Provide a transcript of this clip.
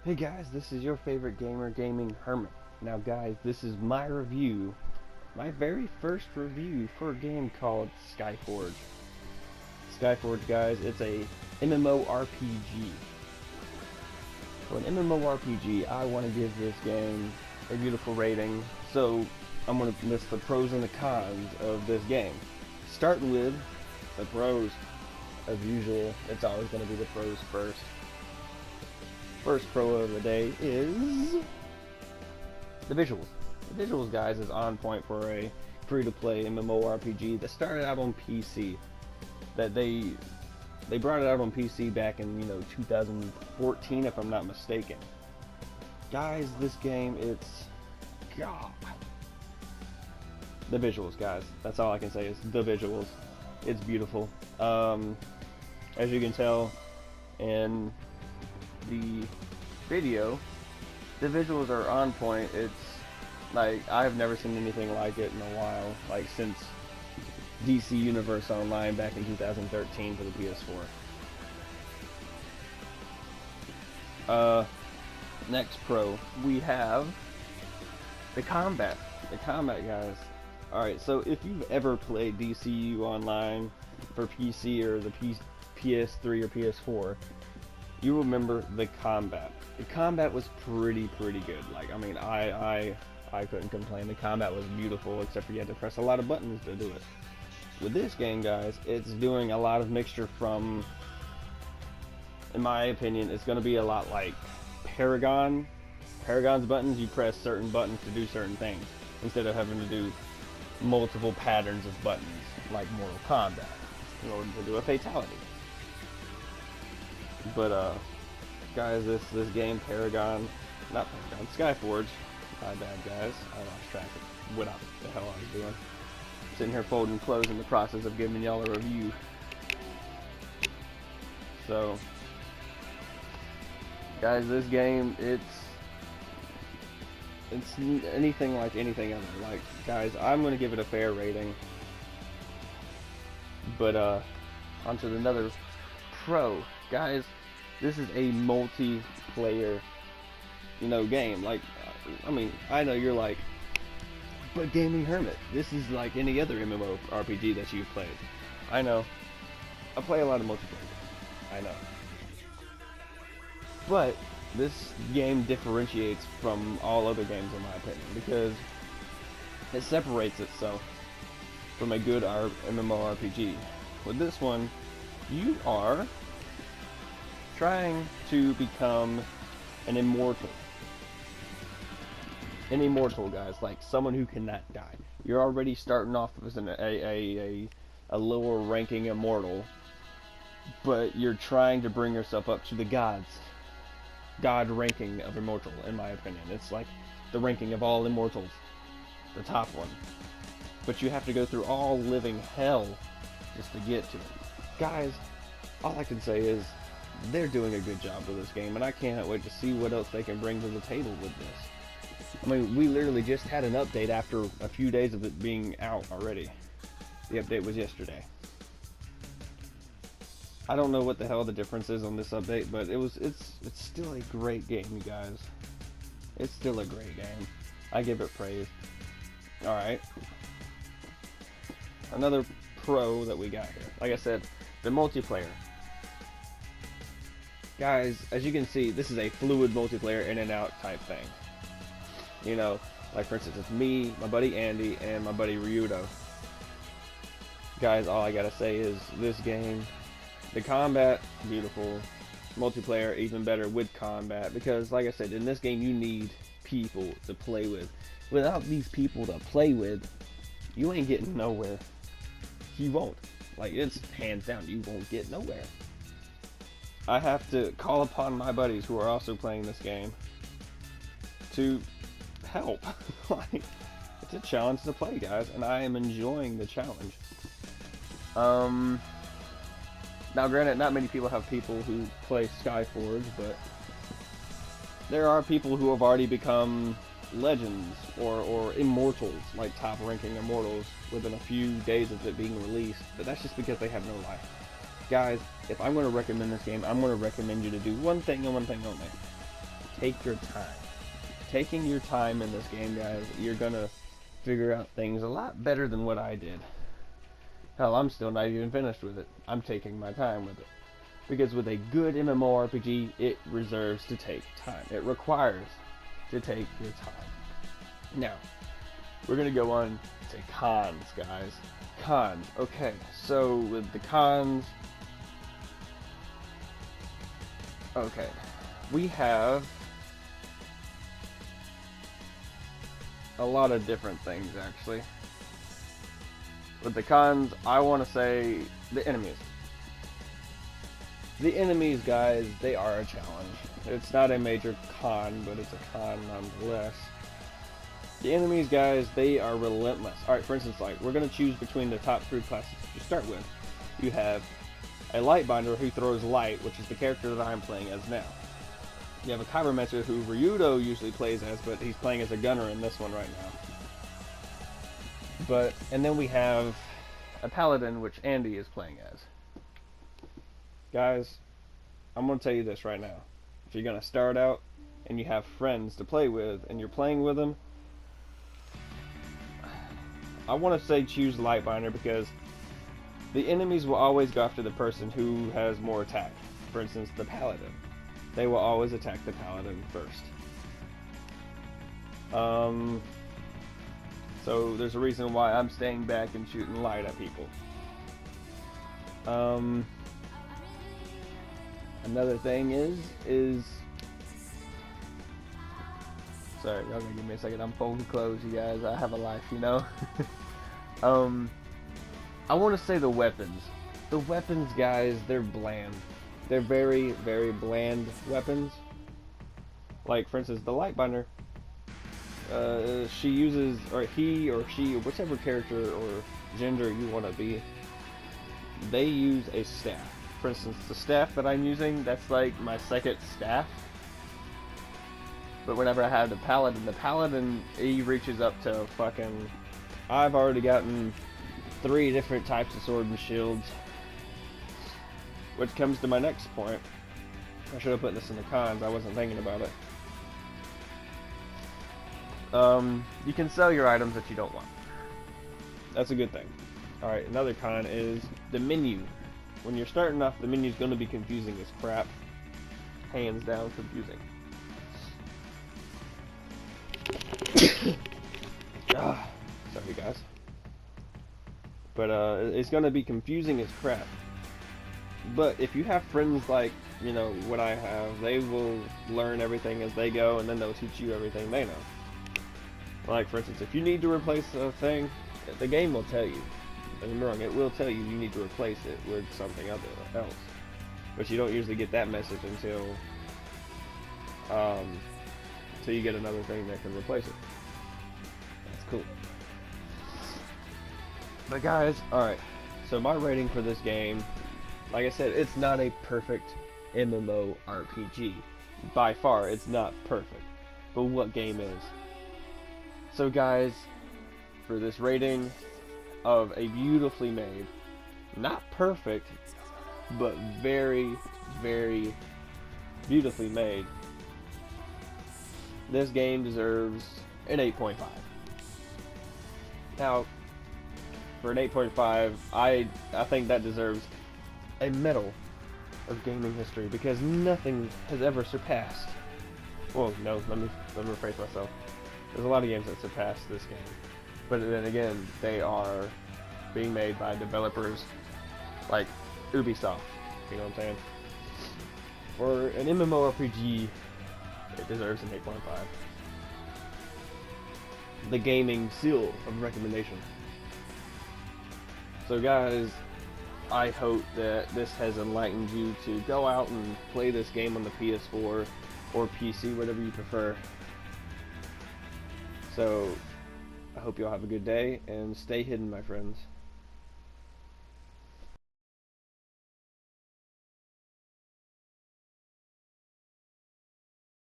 Hey guys, this is your favorite gamer gaming hermit. Now guys, this is my review, my very first review for a game called SkyForge. SkyForge guys, it's a MMORPG. For an MMORPG, I want to give this game a beautiful rating, so I'm going to list the pros and the cons of this game. Starting with the pros. As usual, it's always going to be the pros first. First pro of the day is the visuals. The visuals, guys, is on point for a free-to-play MMORPG that started out on PC. That they brought it out on PC back in 2014, if I'm not mistaken. Guys, this game, it's God. The visuals, guys. That's all I can say is the visuals. It's beautiful. As you can tell, and the video, the visuals are on point. It's like I've never seen anything like it in a while, like since DC Universe Online back in 2013 for the PS4. Next pro, we have the combat. The combat, guys. Alright, so if you've ever played DCU Online for PC or the PS3 or PS4, you remember the combat. The combat was pretty good. Like, I mean, I couldn't complain. The combat was beautiful, except for you had to press a lot of buttons to do it. With this game, guys, it's doing a lot of mixture from, in my opinion, it's going to be a lot like Paragon. Paragon's buttons, you press certain buttons to do certain things, instead of having to do multiple patterns of buttons, like Mortal Kombat, in order to do a fatality. But guys, this game, not Paragon, SkyForge, my bad guys, I lost track of what the hell I was doing. Sitting here folding clothes in the process of giving y'all a review. So, guys, this game, it's anything like anything other. Like, guys, I'm gonna give it a fair rating. But onto another pro. Guys, this is a multiplayer, game. Like, I mean, I know you're like, but Gaming Hermit, this is like any other MMORPG that you've played. I know. I play a lot of multiplayer. I know. But this game differentiates from all other games, in my opinion, because it separates itself from a good MMORPG. With this one, you are trying to become an immortal. An immortal, guys, like someone who cannot die. You're already starting off as a lower ranking immortal, but you're trying to bring yourself up to the gods. God ranking of immortal, in my opinion. It's like the ranking of all immortals. The top one. But you have to go through all living hell just to get to it. Guys, all I can say is they're doing a good job with this game, and I can't wait to see what else they can bring to the table with this. I mean, we literally just had an update after a few days of it being out already. The update was yesterday. I don't know what the hell the difference is on this update, but it's still a great game, you guys. It's still a great game. I give it praise. Alright. Another pro that we got here. Like I said, the multiplayer. Guys, as you can see, this is a fluid multiplayer in and out type thing. Like for instance, it's me, my buddy Andy, and my buddy Ryudo. Guys, all I gotta say is this game, the combat, beautiful. Multiplayer, even better with combat, because like I said, in this game you need people to play with. Without these people to play with, you ain't getting nowhere. You won't. Like, it's hands down, you won't get nowhere. I have to call upon my buddies who are also playing this game to help. Like, it's a challenge to play, guys, and I am enjoying the challenge. Now granted, not many people have people who play SkyForge, but there are people who have already become legends or immortals, like top ranking immortals, within a few days of it being released, but that's just because they have no life. Guys, if I'm going to recommend this game, I'm going to recommend you to do one thing and one thing only. take your time. Taking your time in this game, guys, you're gonna figure out things a lot better than what I did. Hell, I'm still not even finished with it. I'm taking my time with it. Because with a good MMORPG, it reserves to take time. It requires to take your time. Now, we're gonna go on to cons, guys. Cons. Okay, so with the cons, okay, we have a lot of different things, actually. With the cons, I want to say the enemies. The enemies, guys, they are a challenge. It's not a major con, but it's a con nonetheless. The enemies, guys, they are relentless. Alright, for instance, like, we're going to choose between the top 3 classes to start with. You have a Lightbinder who throws light, which is the character that I'm playing as now. You have a Kybermancer who Ryudo usually plays as, but he's playing as a gunner in this one right now. And then we have a Paladin, which Andy is playing as. Guys, I'm going to tell you this right now. If you're going to start out and you have friends to play with and you're playing with them, I want to say choose Lightbinder because the enemies will always go after the person who has more attack. For instance, the Paladin. They will always attack the Paladin first. So there's a reason why I'm staying back and shooting light at people. Another thing is sorry, y'all gonna give me a second. I'm folding clothes, you guys. I have a life, you know. I want to say the weapons. The weapons, guys, they're bland. They're very, very bland weapons. Like, for instance, the Lightbinder. She uses, or he or she, or whichever character or gender you want to be, they use a staff. For instance, the staff that I'm using, that's like my second staff. But whenever I have the Paladin, he reaches up to fucking... I've already gotten 3 different types of sword and shields. Which comes to my next point. I should have put this in the cons, I wasn't thinking about it. You can sell your items that you don't want. That's a good thing. Alright, another con is the menu. When you're starting off, the menu's going to be confusing as crap. Hands down confusing. Sorry guys. But it's going to be confusing as crap. But if you have friends like, you know, what I have, they will learn everything as they go, and then they'll teach you everything they know. Like, for instance, if you need to replace a thing, the game will tell you. Don't get me wrong, it will tell you you need to replace it with something else. But you don't usually get that message until you get another thing that can replace it. That's cool. But guys, alright, so my rating for this game, like I said, it's not a perfect MMORPG. By far, it's not perfect. But what game is? So guys, for this rating of a beautifully made, not perfect, but very, very beautifully made, this game deserves an 8.5. Now, for an 8.5, I think that deserves a medal of gaming history, because nothing has ever surpassed. Well, no, let me rephrase myself. There's a lot of games that surpass this game, but then again, they are being made by developers like Ubisoft. You know what I'm saying? For an MMORPG, it deserves an 8.5. The gaming seal of recommendation. So guys, I hope that this has enlightened you to go out and play this game on the PS4 or PC, whatever you prefer. So, I hope you all have a good day, and stay hidden, my friends.